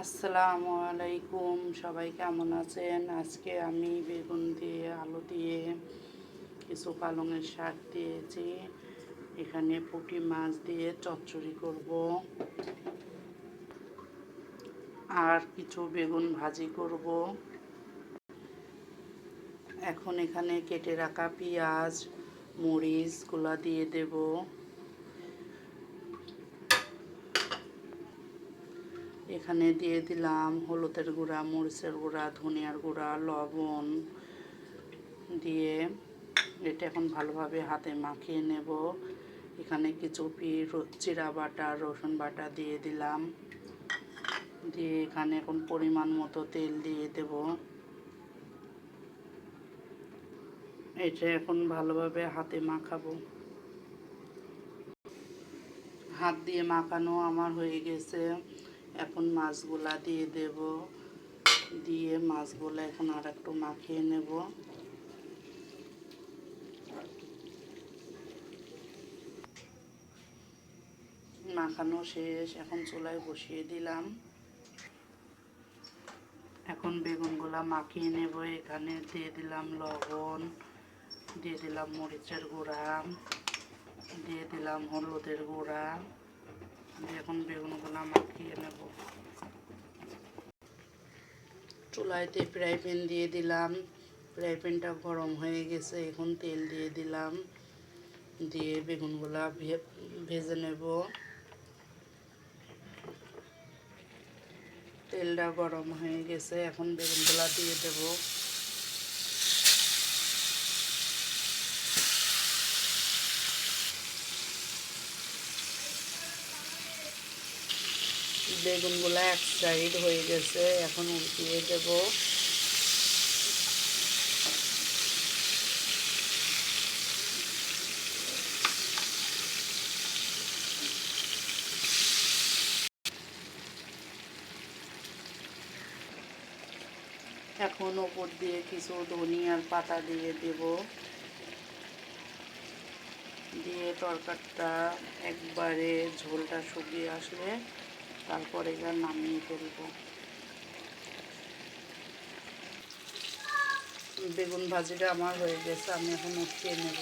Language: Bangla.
আসসালামু আলাইকুম, সবাই কেমন আছেন? আজকে আমি বেগুন দিয়ে আলু দিয়ে কিছু পালংয়ের শাক দিয়েছি। এখানে পুঁটি মাছ দিয়ে চচ্চড়ি করব, আর কিছু বেগুন ভাজি করব। এখন এখানে কেটে রাখা পেঁয়াজ মরিচগুলো দিয়ে দেব। এখানে দিয়ে দিলাম হলুদের গুঁড়া, মরিচের গুঁড়া, ধনিয়ার গুঁড়া, লবণ দিয়ে এটা এখন ভালোভাবে হাতে মাখিয়ে নেব। এখানে কিছু জিরা বাটা, রসুন বাটা দিয়ে দিলাম। দিয়ে এখানে এখন পরিমাণ মতো তেল দিয়ে দেব। এটা এখন ভালোভাবে হাতে মাখাবো। হাত দিয়ে মাখানো আমার হয়ে গেছে। এখন মাছগুলা দিয়ে দেব। দিয়ে মাছগুলো এখন আর একটু মাখিয়ে নেব। মাখানো শেষ, এখন চুলায় বসিয়ে দিলাম। এখন বেগুনগুলা মাখিয়ে নেব। এখানে দিয়ে দিলাম লবণ, দিয়ে দিলাম মরিচের গুঁড়া, দিয়ে দিলাম হলুদের গুঁড়া, দিয়ে এখন বেগুনগুলা মাখিয়ে নেব। চুলাইতে ফ্রাই প্যান দিয়ে দিলাম। ফ্রাই প্যানটা গরম হয়ে গেছে, এখন তেল দিয়ে দিলাম। দিয়ে বেগুনগুলা ভেজে নেব। তেলটা গরম হয়ে গেছে, এখন বেগুনগুলা দিয়ে দেব। বেগুনগুলা এক সাইড হয়ে গেছে, এখন উল্টিয়ে দেব। এখন ওপর দিয়ে কিছু ধনিয়ার পাতা দিয়ে দেব। দিয়ে তরকারিটা একবারে ঝোলটা শুকিয়ে আসলে তারপরে এবার নামিয়ে ফেলব। বেগুন ভাজিটা আমার হয়ে গেছে, আমি এখন উঠিয়ে নেব।